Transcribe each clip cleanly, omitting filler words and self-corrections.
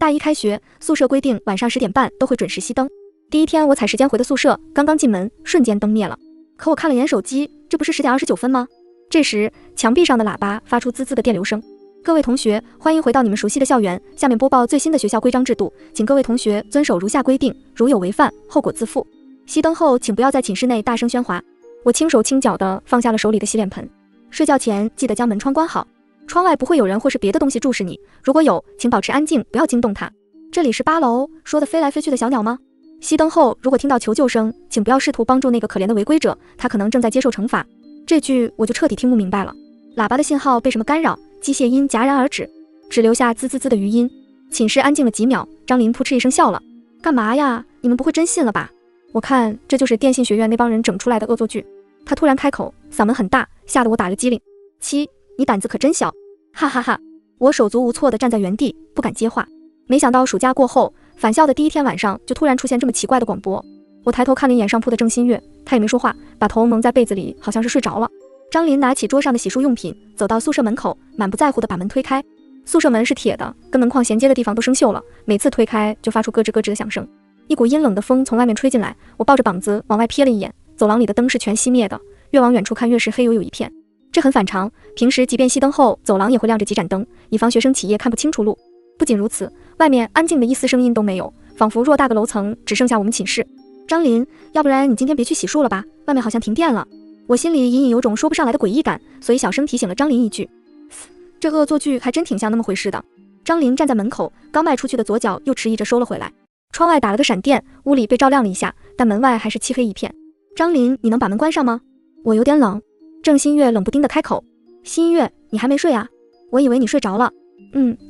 大一开学，宿舍规定晚上10点半都会准时熄灯。第一天我踩时间回的宿舍，刚刚进门，瞬间灯灭了。可我看了眼手机，这不是10点29分吗？这时，墙壁上的喇叭发出滋滋的电流声。各位同学，欢迎回到你们熟悉的校园。下面播报最新的学校规章制度，请各位同学遵守如下规定，如有违犯，后果自负。熄灯后，请不要在寝室内大声喧哗。我轻手轻脚地放下了手里的洗脸盆。睡觉前记得将门窗关好，窗外不会有人或是别的东西注视你，如果有，请保持安静，不要惊动它。这里是8楼，说的飞来飞去的小鸟吗？熄灯后，如果听到求救声，请不要试图帮助那个可怜的违规者，他可能正在接受惩罚。这句我就彻底听不明白了。喇叭的信号被什么干扰？机械音戛然而止，只留下滋滋滋的余音。寝室安静了几秒，张琳扑哧一声笑了。干嘛呀？你们不会真信了吧？我看这就是电信学院那帮人整出来的恶作剧。他突然开口，嗓门很大，吓得我打了激灵。七，你胆子可真小！哈哈哈！我手足无措地站在原地，不敢接话。没想到暑假过后，返校的第一天晚上就突然出现这么奇怪的广播。我抬头看了一眼上铺的郑新月，她也没说话，把头蒙在被子里，好像是睡着了。张琳拿起桌上的洗漱用品，走到宿舍门口，满不在乎地把门推开。宿舍门是铁的，跟门框衔接的地方都生锈了，每次推开就发出咯吱咯吱的响声。一股阴冷的风从外面吹进来，我抱着膀子往外瞥了一眼，走廊里的灯是全熄灭的，越往远处看越是黑黝黝一片。这很反常，平时即便熄灯后，走廊也会亮着几盏灯，以防学生起夜看不清楚路。不仅如此，外面安静的一丝声音都没有，仿佛偌大个楼层只剩下我们寝室。张琳，要不然你今天别去洗漱了吧，外面好像停电了。我心里隐隐有种说不上来的诡异感，所以小声提醒了张琳一句。这恶作剧还真挺像那么回事的。张琳站在门口，刚迈出去的左脚又迟疑着收了回来。窗外打了个闪电，屋里被照亮了一下，但门外还是漆黑一片。张琳，你能把门关上吗？我有点冷。郑新月冷不丁的开口。新月，你还没睡啊？我以为你睡着了。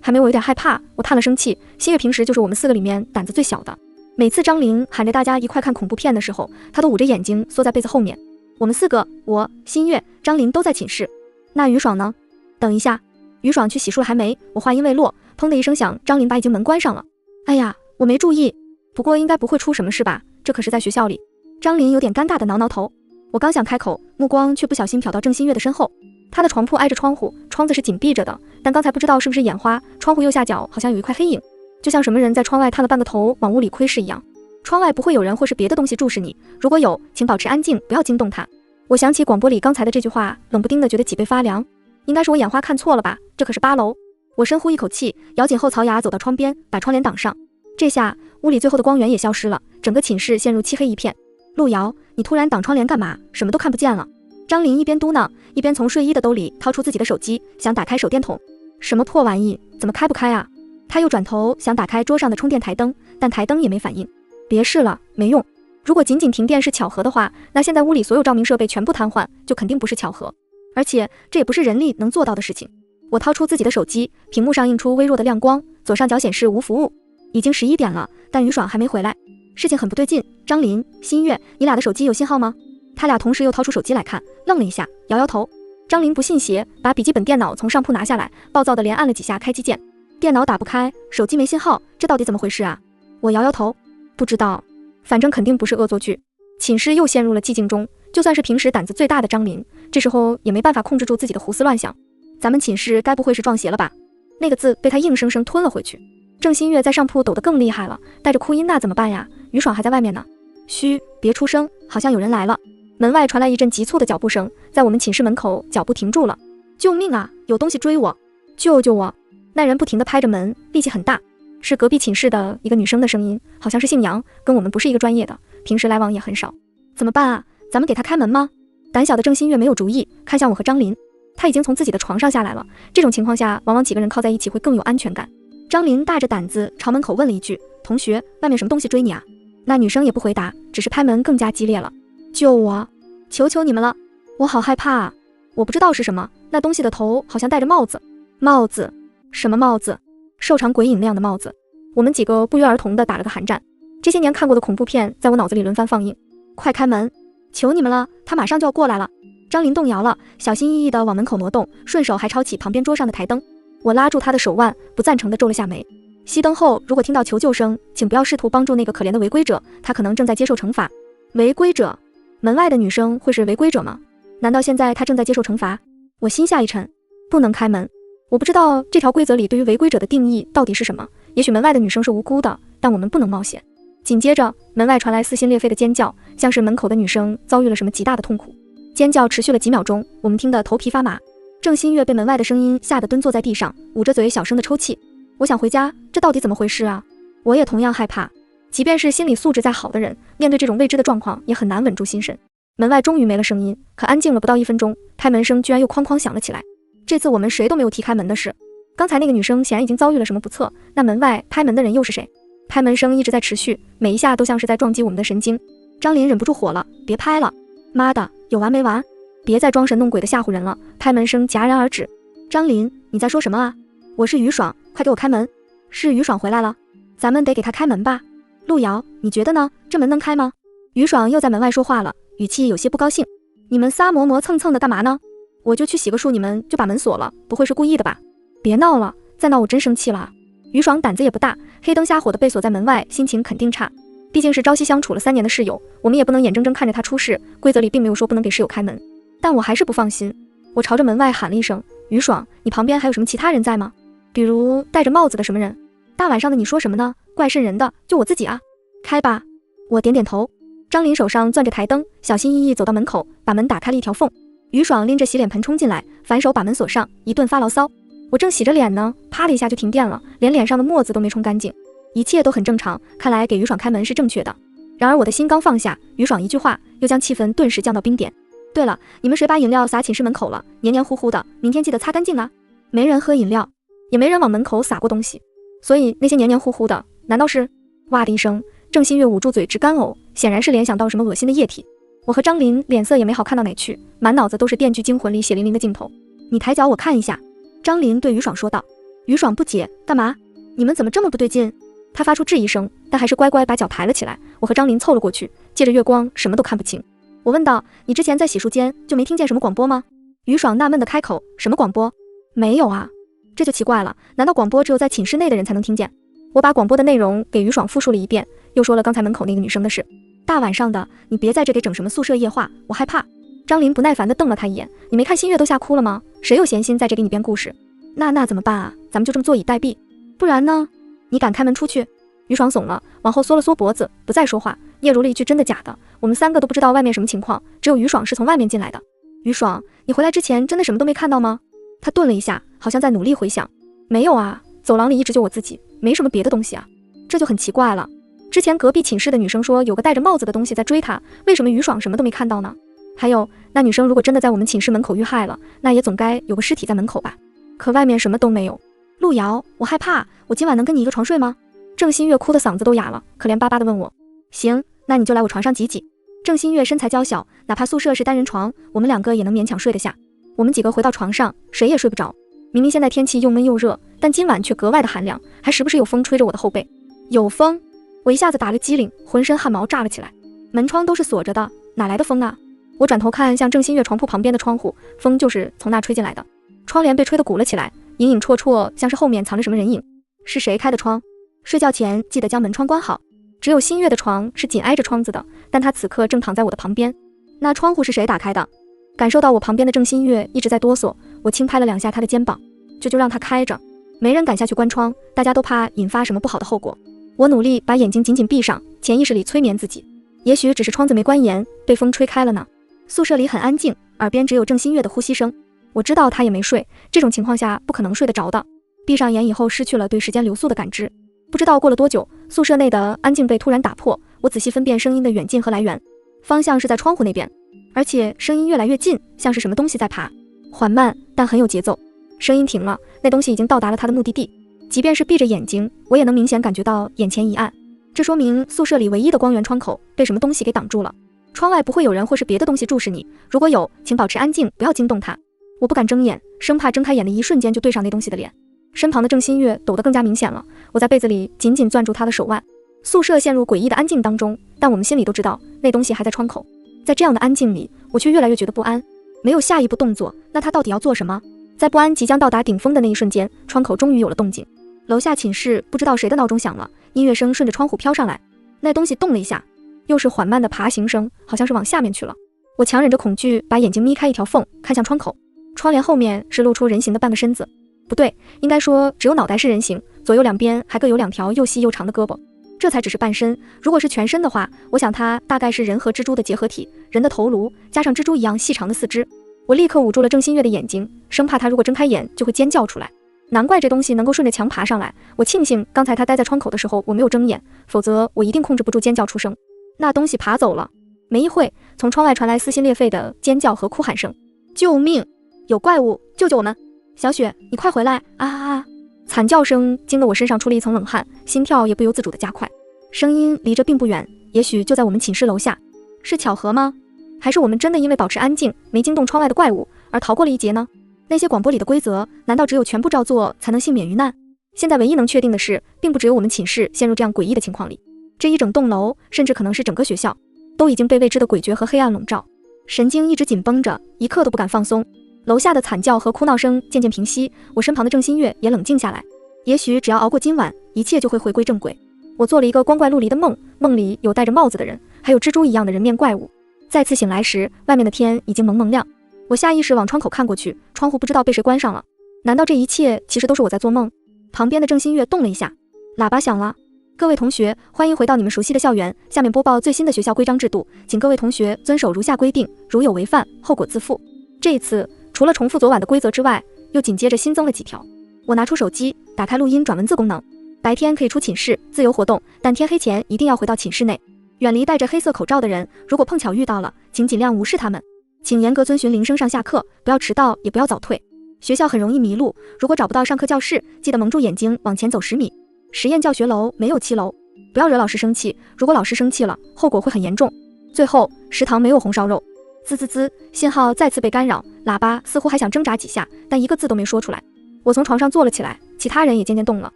还没。我有点害怕。我叹了声气。新月平时就是我们4个里面胆子最小的，每次张琳喊着大家一块看恐怖片的时候，她都捂着眼睛缩在被子后面。我们4个，我、新月、张琳都在寝室。那于爽呢？等一下，于爽去洗漱了还没？我话音未落，砰的一声响，张琳把已经门关上了。哎呀，我没注意。不过应该不会出什么事吧？这可是在学校里。张琳有点尴尬的挠挠头。我刚想开口，目光却不小心瞟到郑新月的身后。她的床铺挨着窗户，窗子是紧闭着的，但刚才不知道是不是眼花，窗户右下角好像有一块黑影，就像什么人在窗外探了半个头往屋里窥视一样。窗外不会有人或是别的东西注视你，如果有，请保持安静，不要惊动它。我想起广播里刚才的这句话，冷不丁的觉得脊背发凉。应该是我眼花看错了吧？这可是8楼。我深呼一口气，咬紧后槽牙走到窗边，把窗帘挡上。这下屋里最后的光源也消失了，整个寝室陷入漆黑一片。路遥，你突然挡窗帘干嘛？什么都看不见了。张琳一边嘟囔，一边从睡衣的兜里掏出自己的手机，想打开手电筒。什么破玩意，怎么开不开啊？他又转头想打开桌上的充电台灯，但台灯也没反应。别试了，没用。如果仅仅停电是巧合的话，那现在屋里所有照明设备全部瘫痪，就肯定不是巧合。而且这也不是人力能做到的事情。我掏出自己的手机，屏幕上映出微弱的亮光，左上角显示无服务。已经11点了，但于爽还没回来，事情很不对劲。张琳、新月，你俩的手机有信号吗？他俩同时又掏出手机来看，愣了一下，摇摇头。张琳不信邪，把笔记本电脑从上铺拿下来，暴躁的连按了几下开机键。电脑打不开，手机没信号，这到底怎么回事啊？我摇摇头，不知道，反正肯定不是恶作剧。寝室又陷入了寂静中，就算是平时胆子最大的张琳，这时候也没办法控制住自己的胡思乱想。咱们寝室该不会是撞邪了吧？那个字被他硬生生吞了回去。郑新月在上铺抖得更厉害了，带着哭音，那怎么办呀？于爽还在外面呢。嘘，别出声，好像有人来了。门外传来一阵急促的脚步声，在我们寝室门口，脚步停住了。救命啊，有东西追我，救救我！那人不停地拍着门，力气很大，是隔壁寝室的一个女生的声音，好像是姓杨，跟我们不是一个专业的，平时来往也很少。怎么办啊？咱们给她开门吗？胆小的郑新月没有主意，看向我和张琳。她已经从自己的床上下来了，这种情况下，往往几个人靠在一起会更有安全感。张琳大着胆子朝门口问了一句：同学，外面什么东西追你啊？那女生也不回答，只是拍门更加激烈了。救我！求求你们了！我好害怕啊！我不知道是什么，那东西的头好像戴着帽子。帽子？什么帽子？瘦长鬼影那样的帽子。我们几个不约而同地打了个寒战。这些年看过的恐怖片在我脑子里轮番放映。快开门！求你们了，他马上就要过来了。张琳动摇了，小心翼翼地往门口挪动，顺手还抄起旁边桌上的台灯。我拉住他的手腕，不赞成地皱了下眉。熄灯后，如果听到求救声，请不要试图帮助那个可怜的违规者，他可能正在接受惩罚。违规者？门外的女生会是违规者吗？难道现在他正在接受惩罚？我心下一沉，不能开门。我不知道这条规则里对于违规者的定义到底是什么，也许门外的女生是无辜的，但我们不能冒险。紧接着，门外传来撕心裂肺的尖叫，像是门口的女生遭遇了什么极大的痛苦。尖叫持续了几秒钟，我们听得头皮发麻。郑新月被门外的声音吓得蹲坐在地上，捂着嘴小声的抽泣。我想回家，这到底怎么回事啊？我也同样害怕。即便是心理素质再好的人，面对这种未知的状况，也很难稳住心神。门外终于没了声音，可安静了不到1分钟，开门声居然又哐哐响了起来。这次我们谁都没有提开门的事。刚才那个女生显然已经遭遇了什么不测，那门外拍门的人又是谁？拍门声一直在持续，每一下都像是在撞击我们的神经。张琳忍不住火了，别拍了！妈的，有完没完？别再装神弄鬼的吓唬人了！拍门声戛然而止。张琳，你在说什么啊？我是于爽，快给我开门！是于爽回来了，咱们得给他开门吧。陆瑶，你觉得呢？这门能开吗？于爽又在门外说话了，语气有些不高兴。你们仨磨磨蹭蹭的干嘛呢？我就去洗个漱，你们就把门锁了，不会是故意的吧？别闹了，再闹我真生气了。于爽胆子也不大，黑灯瞎火的被锁在门外，心情肯定差。毕竟是朝夕相处了3年的室友，我们也不能眼睁睁看着他出事，规则里并没有说不能给室友开门。但我还是不放心，我朝着门外喊了一声，于爽，你旁边还有什么其他人在吗？比如戴着帽子的什么人？大晚上的你说什么呢？怪瘆人的，就我自己啊。开吧。我点点头。张琳手上攥着台灯，小心翼翼走到门口，把门打开了一条缝。于爽拎着洗脸盆冲进来，反手把门锁上，一顿发牢骚。我正洗着脸呢，啪的一下就停电了，连脸上的沫子都没冲干净。一切都很正常，看来给于爽开门是正确的。然而我的心刚放下，于爽一句话又将气氛顿时降到冰点。对了，你们谁把饮料洒寝室门口了？黏黏糊糊的，明天记得擦干净啊。没人喝饮料，也没人往门口洒过东西，所以那些黏黏糊糊的，难道是……哇的一声，郑新月捂住嘴直干呕，显然是联想到什么恶心的液体。我和张琳脸色也没好看到哪去，满脑子都是《电锯惊魂》里血淋淋的镜头。你抬脚我看一下。张琳对于爽说道。于爽不解，干嘛？你们怎么这么不对劲？他发出质疑声，但还是乖乖把脚抬了起来。我和张琳凑了过去，借着月光什么都看不清。我问道，你之前在洗漱间就没听见什么广播吗？于爽纳闷地开口，什么广播？没有啊。这就奇怪了，难道广播只有在寝室内的人才能听见？我把广播的内容给于爽复述了一遍，又说了刚才门口那个女生的事。大晚上的，你别在这给整什么宿舍夜话，我害怕。张琳不耐烦地瞪了他一眼，你没看新月都吓哭了吗？谁有闲心在这给你编故事？那怎么办啊？咱们就这么坐以待毙，不然呢？你敢开门出去？于爽怂了，往后缩了缩脖子，不再说话，嗫嚅了一句真的假的？我们3个都不知道外面什么情况，只有于爽是从外面进来的。于爽，你回来之前真的什么都没看到吗？他顿了一下，好像在努力回想。没有啊，走廊里一直就我自己，没什么别的东西啊。这就很奇怪了，之前隔壁寝室的女生说有个戴着帽子的东西在追她，为什么于爽什么都没看到呢？还有，那女生如果真的在我们寝室门口遇害了，那也总该有个尸体在门口吧？可外面什么都没有。陆瑶，我害怕，我今晚能跟你一个床睡吗？郑新月哭得嗓子都哑了，可怜巴巴地问我。行，那你就来我床上挤挤。郑新月身材娇小，哪怕宿舍是单人床，我们2个也能勉强睡得下。我们几个回到床上，谁也睡不着。明明现在天气又闷又热，但今晚却格外的寒凉，还时不时有风吹着我的后背。有风？我一下子打了激灵，浑身汗毛炸了起来。门窗都是锁着的，哪来的风啊？我转头看向郑新月床铺旁边的窗户，风就是从那吹进来的。窗帘被吹得鼓了起来，隐隐绰绰，像是后面藏着什么人影。是谁开的窗？睡觉前记得将门窗关好。只有新月的床是紧挨着窗子的，但她此刻正躺在我的旁边。那窗户是谁打开的？感受到我旁边的郑新月一直在哆嗦，我轻拍了2下她的肩膀，这就让她开着。没人敢下去关窗，大家都怕引发什么不好的后果。我努力把眼睛紧紧闭上，潜意识里催眠自己，也许只是窗子没关严，被风吹开了呢。宿舍里很安静，耳边只有郑新月的呼吸声。我知道她也没睡，这种情况下不可能睡得着的。闭上眼以后，失去了对时间流速的感知。不知道过了多久，宿舍内的安静被突然打破。我仔细分辨声音的远近和来源，方向是在窗户那边，而且声音越来越近，像是什么东西在爬，缓慢但很有节奏。声音停了，那东西已经到达了它的目的地。即便是闭着眼睛，我也能明显感觉到眼前一暗，这说明宿舍里唯一的光源窗口被什么东西给挡住了。窗外不会有人或是别的东西注视你，如果有，请保持安静，不要惊动它。我不敢睁眼，生怕睁开眼的一瞬间就对上那东西的脸。身旁的郑新月抖得更加明显了，我在被子里紧紧攥住她的手腕。宿舍陷入诡异的安静当中，但我们心里都知道那东西还在窗口。在这样的安静里，我却越来越觉得不安。没有下一步动作，那他到底要做什么？在不安即将到达顶峰的那一瞬间，窗口终于有了动静。楼下寝室不知道谁的闹钟响了，音乐声顺着窗户飘上来，那东西动了一下，又是缓慢的爬行声，好像是往下面去了。我强忍着恐惧，把眼睛眯开一条缝，看向窗口。窗帘后面是露出人形的半个身子，不对，应该说只有脑袋是人形，左右两边还各有2条又细又长的胳膊。这才只是半身，如果是全身的话，我想它大概是人和蜘蛛的结合体，人的头颅加上蜘蛛一样细长的4肢。我立刻捂住了郑新月的眼睛，生怕他如果睁开眼就会尖叫出来。难怪这东西能够顺着墙爬上来，我庆幸刚才他待在窗口的时候我没有睁眼，否则我一定控制不住尖叫出声。那东西爬走了。没一会，从窗外传来撕心裂肺的尖叫和哭喊声：救命！有怪物！救救我们！小雪，你快回来！啊啊啊！惨叫声惊得我身上出了一层冷汗，心跳也不由自主地加快。声音离着并不远，也许就在我们寝室楼下。是巧合吗？还是我们真的因为保持安静，没惊动窗外的怪物，而逃过了一劫呢？那些广播里的规则，难道只有全部照做才能幸免于难？现在唯一能确定的是，并不只有我们寝室陷入这样诡异的情况里，这一整栋楼，甚至可能是整个学校，都已经被未知的诡谲和黑暗笼罩。神经一直紧绷着，一刻都不敢放松。楼下的惨叫和哭闹声渐渐平息，我身旁的郑新月也冷静下来。也许只要熬过今晚，一切就会回归正轨。我做了一个光怪陆离的梦，梦里有戴着帽子的人，还有蜘蛛一样的人面怪物。再次醒来时，外面的天已经蒙蒙亮。我下意识往窗口看过去，窗户不知道被谁关上了。难道这一切其实都是我在做梦？旁边的郑新月动了一下，喇叭响了。各位同学，欢迎回到你们熟悉的校园。下面播报最新的学校规章制度，请各位同学遵守如下规定，如有违犯，后果自负。这一次，除了重复昨晚的规则之外，又紧接着新增了几条。我拿出手机，打开录音转文字功能。白天可以出寝室自由活动，但天黑前一定要回到寝室内，远离戴着黑色口罩的人。如果碰巧遇到了，请尽量无视他们。请严格遵循铃声上下课，不要迟到，也不要早退。学校很容易迷路，如果找不到上课教室，记得蒙住眼睛往前走10米。实验教学楼没有7楼，不要惹老师生气，如果老师生气了，后果会很严重。最后，食堂没有红烧肉。滋滋滋，信号再次被干扰，喇叭似乎还想挣扎几下，但一个字都没说出来。我从床上坐了起来，其他人也渐渐动了。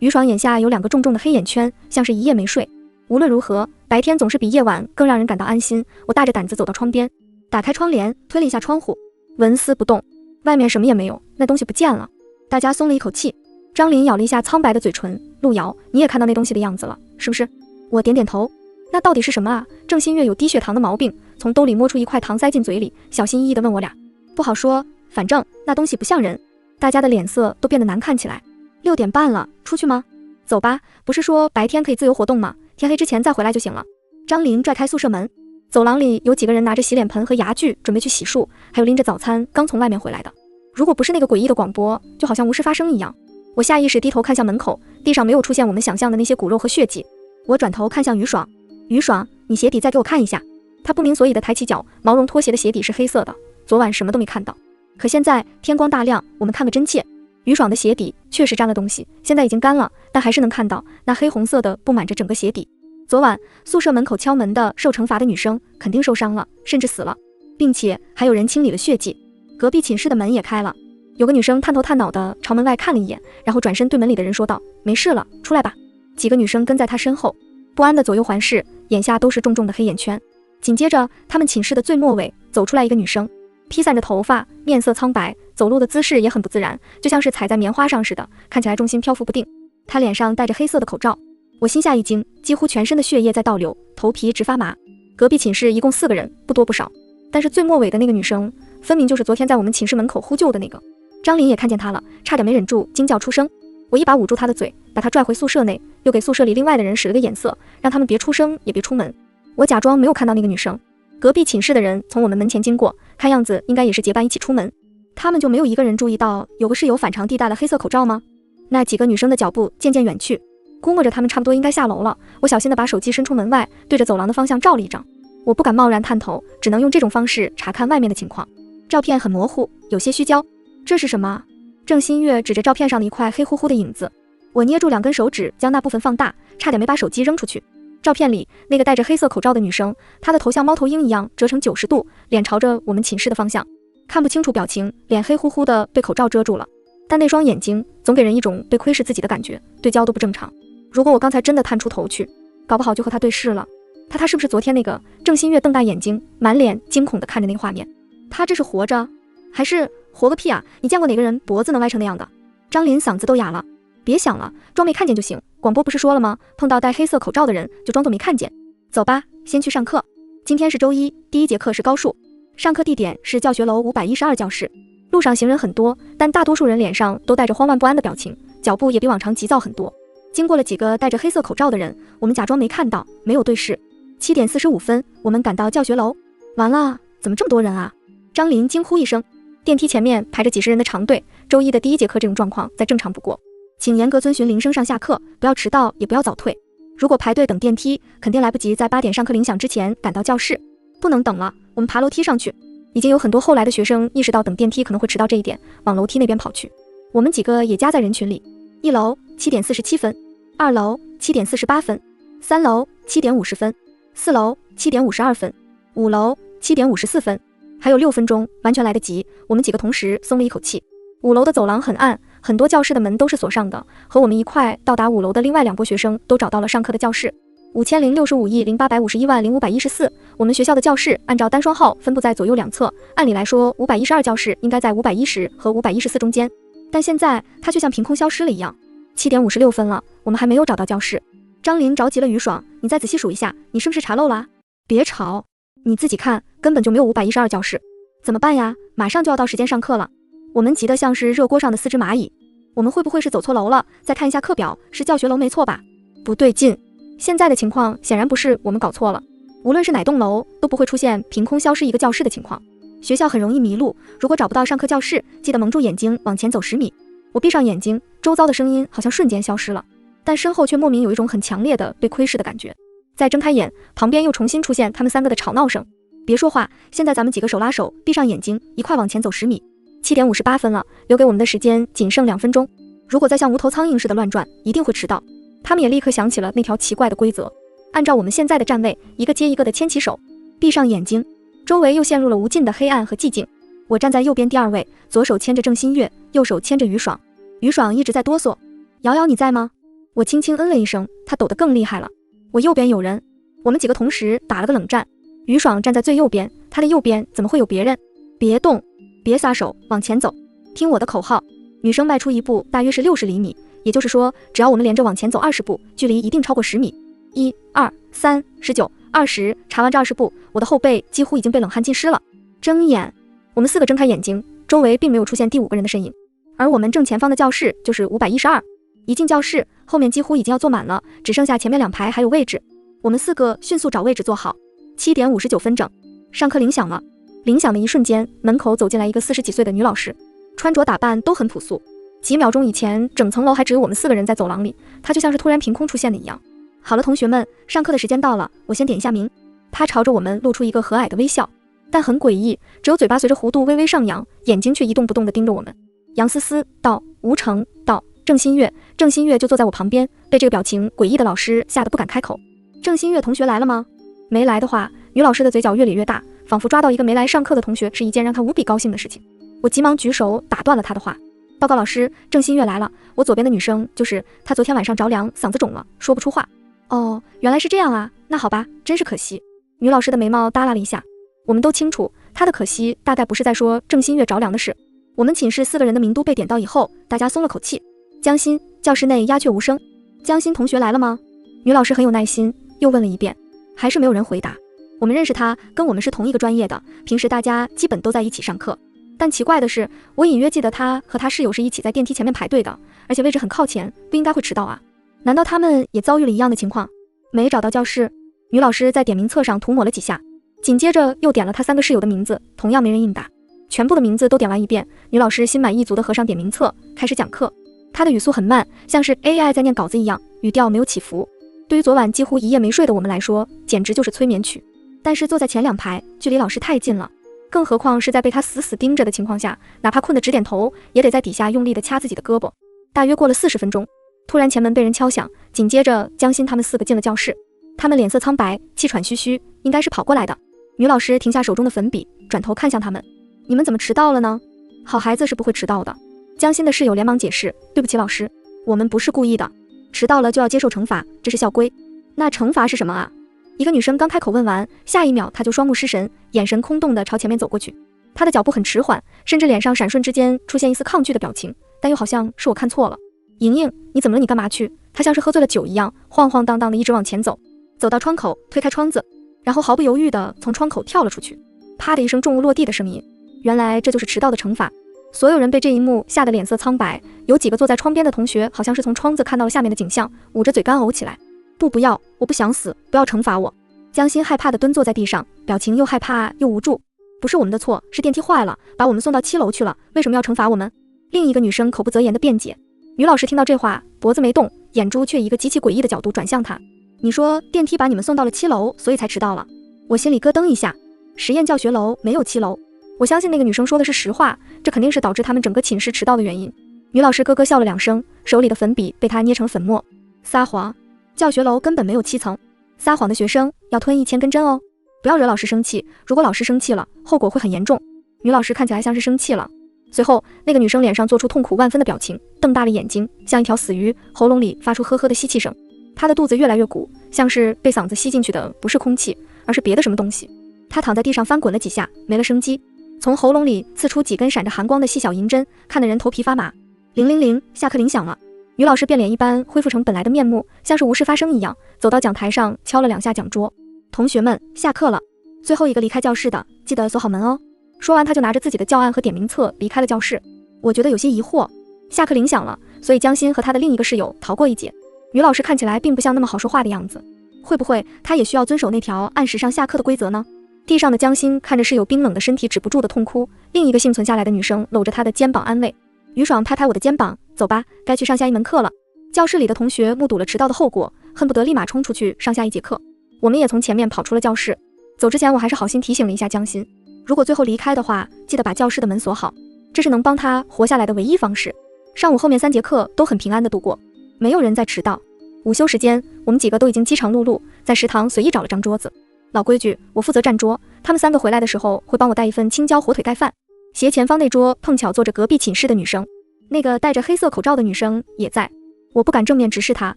于爽眼下有2个重重的黑眼圈，像是一夜没睡。无论如何，白天总是比夜晚更让人感到安心。我大着胆子走到窗边，打开窗帘，推了一下窗户，纹丝不动。外面什么也没有，那东西不见了。大家松了一口气。张琳咬了一下苍白的嘴唇，路遥，你也看到那东西的样子了，是不是？我点点头。那到底是什么啊？郑新月有低血糖的毛病，从兜里摸出一块糖塞进嘴里，小心翼翼地问我俩。不好说，反正那东西不像人。大家的脸色都变得难看起来。6点半了，出去吗？走吧，不是说白天可以自由活动吗？天黑之前再回来就行了。张琳拽开宿舍门，走廊里有几个人拿着洗脸盆和牙具准备去洗漱，还有拎着早餐刚从外面回来的。如果不是那个诡异的广播，就好像无事发生一样。我下意识低头看向门口，地上没有出现我们想象的那些骨肉和血迹。我转头看向于爽，于爽，你鞋底再给我看一下。他不明所以的抬起脚，毛绒拖鞋的鞋底是黑色的，昨晚什么都没看到，可现在天光大亮，我们看个真切。于爽的鞋底确实沾了东西，现在已经干了，但还是能看到那黑红色的布满着整个鞋底。昨晚宿舍门口敲门的受惩罚的女生肯定受伤了，甚至死了，并且还有人清理了血迹。隔壁寝室的门也开了，有个女生探头探脑的朝门外看了一眼，然后转身对门里的人说道，没事了，出来吧。几个女生跟在她身后，不安的左右环视，眼下都是重重的黑眼圈。紧接着他们寝室的最末尾走出来一个女生，披散着头发，面色苍白，走路的姿势也很不自然，就像是踩在棉花上似的，看起来重心漂浮不定。她脸上戴着黑色的口罩，我心下一惊，几乎全身的血液在倒流，头皮直发麻。隔壁寝室一共4个人，不多不少，但是最末尾的那个女生分明就是昨天在我们寝室门口呼救的那个。张琳也看见她了，差点没忍住惊叫出声。我一把捂住她的嘴，把她拽回宿舍内，又给宿舍里另外的人使了个眼色，让他们别出声也别出门。我假装没有看到那个女生。隔壁寝室的人从我们门前经过，看样子应该也是结伴一起出门。他们就没有一个人注意到有个室友反常地戴了黑色口罩吗？那几个女生的脚步渐渐远去，估摸着他们差不多应该下楼了。我小心地把手机伸出门外，对着走廊的方向照了一张。我不敢贸然探头，只能用这种方式查看外面的情况。照片很模糊，有些虚焦。这是什么？郑新月指着照片上的一块黑乎乎的影子。我捏住2根手指，将那部分放大，差点没把手机扔出去。照片里那个戴着黑色口罩的女生，她的头像猫头鹰一样折成90度，脸朝着我们寝室的方向，看不清楚表情，脸黑乎乎的被口罩遮住了，但那双眼睛总给人一种被窥视自己的感觉，对焦都不正常。如果我刚才真的探出头去，搞不好就和他对视了。他是不是昨天那个？郑新月瞪大眼睛，满脸惊恐地看着那个画面。他这是活着还是活个屁啊？你见过哪个人脖子能歪成那样的？张琳嗓子都哑了。别想了，装没看见就行。广播不是说了吗？碰到戴黑色口罩的人就装作没看见。走吧，先去上课。今天是周一，第1节课是高数，上课地点是教学楼512教室。路上行人很多，但大多数人脸上都带着慌乱不安的表情，脚步也比往常急躁很多。经过了几个戴着黑色口罩的人，我们假装没看到，没有对视。7点45分，我们赶到教学楼。完了，怎么这么多人啊？张琳惊呼一声。电梯前面排着几十人的长队，周一的第1节课这种状况再正常不过。请严格遵循铃声上下课，不要迟到，也不要早退。如果排队等电梯，肯定来不及在8点上课铃响之前赶到教室。不能等了，我们爬楼梯上去。已经有很多后来的学生意识到等电梯可能会迟到这一点，往楼梯那边跑去。我们几个也夹在人群里。1楼7点47分，2楼7点48分，3楼7点50分，4楼7点52分，5楼7点54分，还有6分钟，完全来得及。我们几个同时松了一口气。5楼的走廊很暗，很多教室的门都是锁上的。和我们一块到达5楼的另外2波学生都找到了上课的教室。5065亿0851万0514，我们学校的教室按照单双号分布在左右两侧，按理来说512教室应该在510和514中间，但现在它却像凭空消失了一样。7点56分了，我们还没有找到教室。张琳着急了于爽，你再仔细数一下，你是不是查漏了？别吵，你自己看，根本就没有512教室。怎么办呀？马上就要到时间上课了。我们急得像是热锅上的4只蚂蚁。我们会不会是走错楼了？再看一下课表，是教学楼没错吧？不对劲，现在的情况显然不是我们搞错了。无论是哪栋楼，都不会出现凭空消失一个教室的情况。学校很容易迷路，如果找不到上课教室，记得蒙住眼睛往前走10米。我闭上眼睛，周遭的声音好像瞬间消失了，但身后却莫名有一种很强烈的被窥视的感觉。再睁开眼，旁边又重新出现他们3个的吵闹声。别说话，现在咱们几个手拉手，闭上眼睛，一块往前走10米。7点58分了，留给我们的时间仅剩2分钟。如果再像无头苍蝇似的乱转，一定会迟到。他们也立刻想起了那条奇怪的规则，按照我们现在的站位，一个接一个的牵起手，闭上眼睛。周围又陷入了无尽的黑暗和寂静。我站在右边第2位，左手牵着郑新月，右手牵着于爽。于爽一直在哆嗦。瑶瑶你在吗？我轻轻嗯了一声，他抖得更厉害了。我右边有人。我们几个同时打了个冷战。于爽站在最右边，他的右边怎么会有别人？别动，别撒手，往前走，听我的口号。女生迈出一步，大约是60厘米，也就是说，只要我们连着往前走20步，距离一定超过10米。1、2、3、19、20。查完这20步，我的后背几乎已经被冷汗浸湿了。睁眼，我们4个睁开眼睛，周围并没有出现第5个人的身影，而我们正前方的教室就是512。一进教室，后面几乎已经要坐满了，只剩下前面2排还有位置。我们4个迅速找位置坐好。7点59分整，上课铃响了。铃响的一瞬间，门口走进来一个40几岁的女老师，穿着打扮都很朴素。几秒钟以前，整层楼还只有我们4个人在走廊里，她就像是突然凭空出现的一样。好了，同学们，上课的时间到了，我先点一下名。她朝着我们露出一个和蔼的微笑，但很诡异，只有嘴巴随着弧度微微上扬，眼睛却一动不动地盯着我们。杨思思到，吴成到，郑新月就坐在我旁边，被这个表情诡异的老师吓得不敢开口。郑新月同学来了吗？没来的话，女老师的嘴角越咧越大，仿佛抓到一个没来上课的同学是一件让她无比高兴的事情。我急忙举手打断了她的话。报告老师，郑新月来了，我左边的女生就是她，昨天晚上着凉，嗓子肿了，说不出话。哦，原来是这样啊，那好吧，真是可惜。女老师的眉毛耷拉了一下。我们都清楚，她的可惜大概不是在说郑新月着凉的事。我们寝室4个人的名都被点到以后，大家松了口气。江欣，教室内鸦雀无声。江欣同学来了吗？女老师很有耐心，又问了一遍，还是没有人回答。我们认识她，跟我们是同一个专业的，平时大家基本都在一起上课。但奇怪的是，我隐约记得她和她室友是一起在电梯前面排队的，而且位置很靠前，不应该会迟到啊。难道他们也遭遇了一样的情况？没找到教室。女老师在点名册上涂抹了几下，紧接着又点了她3个室友的名字，同样没人应答。全部的名字都点完一遍，女老师心满意足地合上点名册，开始讲课。她的语速很慢，像是 AI 在念稿子一样，语调没有起伏。对于昨晚几乎一夜没睡的我们来说，简直就是催眠曲。但是坐在前2排，距离老师太近了，更何况是在被她死死盯着的情况下，哪怕困得直点头，也得在底下用力地掐自己的胳膊。大约过了40分钟，突然前门被人敲响，紧接着江欣他们4个进了教室。他们脸色苍白，气喘吁吁，应该是跑过来的。女老师停下手中的粉笔，转头看向他们：你们怎么迟到了呢？好孩子是不会迟到的。江欣的室友连忙解释：对不起老师，我们不是故意的，迟到了就要接受惩罚，这是校规。那惩罚是什么啊？一个女生刚开口问完，下一秒她就双目失神，眼神空洞地朝前面走过去。她的脚步很迟缓，甚至脸上闪瞬之间出现一丝抗拒的表情，但又好像是我看错了。莹莹，你怎么了？你干嘛去？她像是喝醉了酒一样，晃晃荡荡地一直往前走，走到窗口，推开窗子，然后毫不犹豫地从窗口跳了出去。啪的一声重物落地的声音，原来这就是迟到的惩罚。所有人被这一幕吓得脸色苍白，有几个坐在窗边的同学好像是从窗子看到了下面的景象，捂着嘴干呕起来。不要，我不想死，不要惩罚我。江心害怕地蹲坐在地上，表情又害怕又无助。不是我们的错，是电梯坏了，把我们送到7楼去了，为什么要惩罚我们？另一个女生口不择言地辩解。女老师听到这话，脖子没动，眼珠却以一个极其诡异的角度转向她。你说电梯把你们送到了7楼，所以才迟到了。我心里咯噔一下，实验教学楼没有7楼。我相信那个女生说的是实话，这肯定是导致他们整个寝室迟到的原因。女老师咯咯笑了2声，手里的粉笔被她捏成粉末。撒谎，教学楼根本没有7层，撒谎的学生要吞1000根针哦。不要惹老师生气，如果老师生气了，后果会很严重。女老师看起来像是生气了。随后那个女生脸上做出痛苦万分的表情，瞪大了眼睛，像一条死鱼，喉咙里发出呵呵的吸气声。她的肚子越来越鼓，像是被嗓子吸进去的不是空气，而是别的什么东西。她躺在地上翻滚了几下，没了生机，从喉咙里刺出几根闪着寒光的细小银针，看得人头皮发麻。000，下课铃响了。女老师变脸一般恢复成本来的面目，像是无事发生一样，走到讲台上敲了2下讲桌。同学们，下课了，最后一个离开教室的，记得锁好门哦。说完，他就拿着自己的教案和点名册离开了教室。我觉得有些疑惑，下课铃响了，所以江心和他的另一个室友逃过一劫。女老师看起来并不像那么好说话的样子，会不会她也需要遵守那条按时上下课的规则呢？地上的江心看着室友冰冷的身体止不住的痛哭，另一个幸存下来的女生搂着她的肩膀安慰。于爽拍拍我的肩膀，走吧，该去上下一门课了。教室里的同学目睹了迟到的后果，恨不得立马冲出去上下一节课。我们也从前面跑出了教室。走之前我还是好心提醒了一下江心，如果最后离开的话，记得把教室的门锁好，这是能帮他活下来的唯一方式。上午后面3节课都很平安的度过，没有人再迟到。午休时间，我们几个都已经饥肠辘辘，在食堂随意找了张桌子。老规矩，我负责占桌，他们3个回来的时候会帮我带一份青椒火腿盖饭。斜前方那桌碰巧坐着隔壁寝室的女生，那个戴着黑色口罩的女生也在。我不敢正面直视她，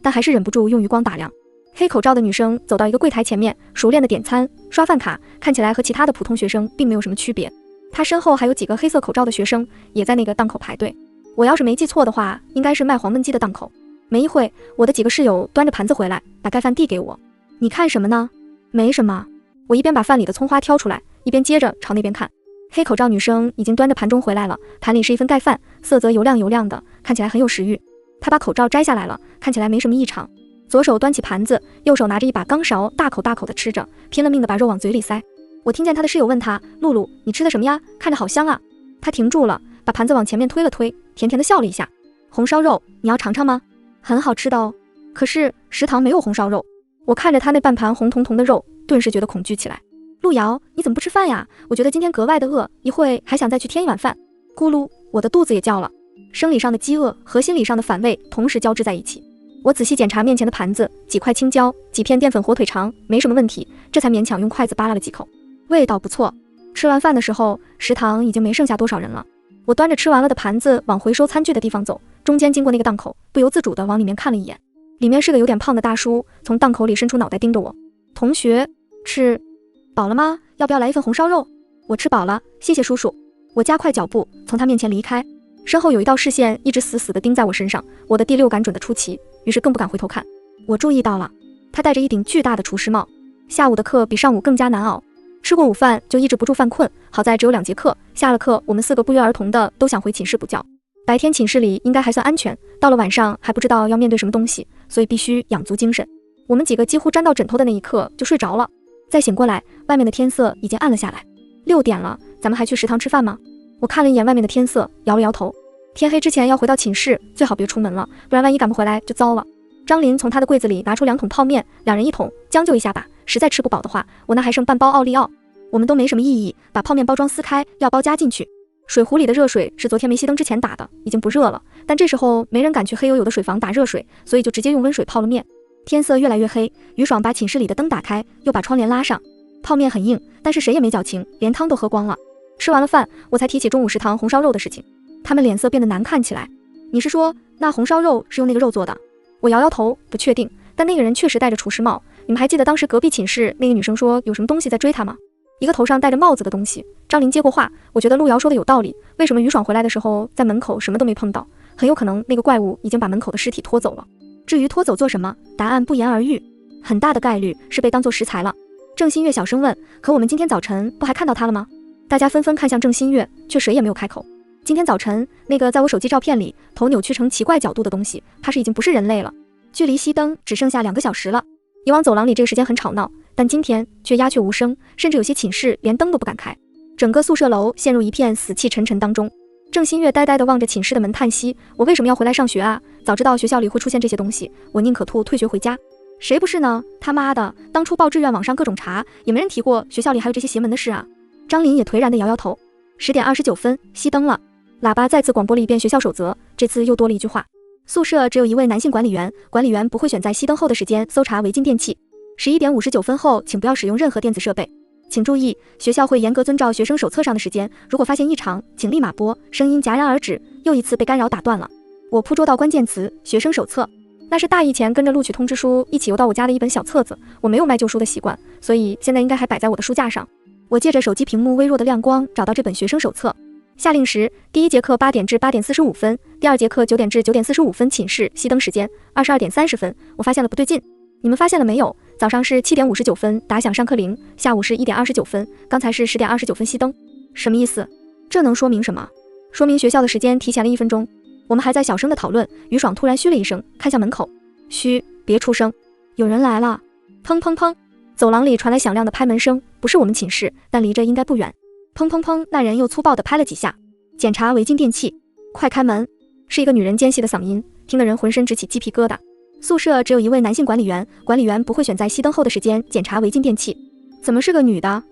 但还是忍不住用余光打量。黑口罩的女生走到一个柜台前面，熟练的点餐刷饭卡，看起来和其他的普通学生并没有什么区别。她身后还有几个黑色口罩的学生也在那个档口排队。我要是没记错的话，应该是卖黄焖鸡的档口。没一会，我的几个室友端着盘子回来，把盖饭递给我。你看什么呢？没什么。我一边把饭里的葱花挑出来，一边接着朝那边看。黑口罩女生已经端着盘中回来了，盘里是一份盖饭，色泽油亮油亮的，看起来很有食欲。她把口罩摘下来了，看起来没什么异常。左手端起盘子，右手拿着一把钢勺，大口大口地吃着，拼了命地把肉往嘴里塞。我听见他的室友问他：“露露，你吃的什么呀？看着好香啊！”他停住了，把盘子往前面推了推，甜甜地笑了一下：“红烧肉，你要尝尝吗？很好吃的哦。”可是食堂没有红烧肉。我看着他那半盘红彤彤的肉，顿时觉得恐惧起来。路遥，你怎么不吃饭呀？我觉得今天格外的饿，一会还想再去添一碗饭。咕噜，我的肚子也叫了。生理上的饥饿和心理上的反胃同时交织在一起。我仔细检查面前的盘子，几块青椒，几片淀粉火腿肠，没什么问题，这才勉强用筷子扒拉了几口，味道不错。吃完饭的时候，食堂已经没剩下多少人了。我端着吃完了的盘子往回收餐具的地方走，中间经过那个档口，不由自主地往里面看了一眼。里面是个有点胖的大叔，从档口里伸出脑袋盯着我。同学，吃饱了吗？要不要来一份红烧肉？我吃饱了，谢谢叔叔。我加快脚步从他面前离开，身后有一道视线一直死死地盯在我身上，我的第六感准得出奇，于是更不敢回头看。我注意到了，他戴着一顶巨大的厨师帽。下午的课比上午更加难熬，吃过午饭就抑制不住犯困，好在只有2节课，下了课我们4个不约而同的都想回寝室补觉。白天寝室里应该还算安全，到了晚上还不知道要面对什么东西，所以必须养足精神。我们几个几乎沾到枕头的那一刻就睡着了，再醒过来，外面的天色已经暗了下来。6点了，咱们还去食堂吃饭吗？我看了一眼外面的天色，摇了摇头。天黑之前要回到寝室，最好别出门了，不然万一赶不回来就糟了。张林从他的柜子里拿出2桶泡面，2人1桶，将就一下吧，实在吃不饱的话，我那还剩半包奥利奥。我们都没什么异议，把泡面包装撕开，药包加进去。水壶里的热水是昨天没熄灯之前打的，已经不热了，但这时候没人敢去黑黝黝的水房打热水，所以就直接用温水泡了面。天色越来越黑，于爽把寝室里的灯打开，又把窗帘拉上。泡面很硬，但是谁也没矫情，连汤都喝光了。吃完了饭，我才提起中午食堂红烧肉的事情，他们脸色变得难看起来。你是说那红烧肉是用那个肉做的？我摇摇头，不确定，但那个人确实戴着厨师帽。你们还记得当时隔壁寝室那个女生说有什么东西在追她吗？一个头上戴着帽子的东西。张琳接过话，我觉得陆瑶说的有道理，为什么于爽回来的时候在门口什么都没碰到？很有可能那个怪物已经把门口的尸体拖走了。至于拖走做什么，答案不言而喻，很大的概率是被当作食材了。郑新月小声问，可我们今天早晨不还看到他了吗？大家纷纷看向郑新月，却谁也没有开口。今天早晨那个在我手机照片里头扭曲成奇怪角度的东西，它是已经不是人类了。距离熄灯只剩下2个小时了。以往走廊里这个时间很吵闹，但今天却鸦雀无声，甚至有些寝室连灯都不敢开。整个宿舍楼陷入一片死气沉沉当中。郑新月呆呆地望着寝室的门叹息，我为什么要回来上学啊？早知道学校里会出现这些东西，我宁可退学回家。谁不是呢？他妈的，当初报志愿网上各种查，也没人提过学校里还有这些邪门的事啊。张琳也颓然地摇摇头。10点29分，熄灯了。喇叭再次广播了一遍学校守则，这次又多了一句话：宿舍只有1位男性管理员，管理员不会选在熄灯后的时间搜查违禁电器。11点59分后，请不要使用任何电子设备。请注意，学校会严格遵照学生手册上的时间，如果发现异常，请立马拨。声音戛然而止，又一次被干扰打断了。我捕捉到关键词：学生手册。那是大一前跟着录取通知书一起邮到我家的一本小册子，我没有卖旧书的习惯，所以现在应该还摆在我的书架上。我借着手机屏幕微弱的亮光找到这本学生手册。下令时，第1节课8点至8点45分，第2节课9点至9点45分，寝室熄灯时间22点30分。我发现了不对劲，你们发现了没有？早上是7点59分打响上课铃，下午是1点29分，刚才是10点29分熄灯，什么意思？这能说明什么？说明学校的时间提前了1分钟。我们还在小声的讨论，于爽突然嘘了一声，看向门口，嘘，别出声，有人来了。砰砰砰，走廊里传来响亮的拍门声，不是我们寝室，但离着应该不远。砰砰砰，那人又粗暴地拍了几下。检查违禁电器，快开门！是一个女人尖细的嗓音，听得人浑身直起鸡皮疙瘩。宿舍只有1位男性管理员，管理员不会选在熄灯后的时间检查违禁电器。怎么是个女的？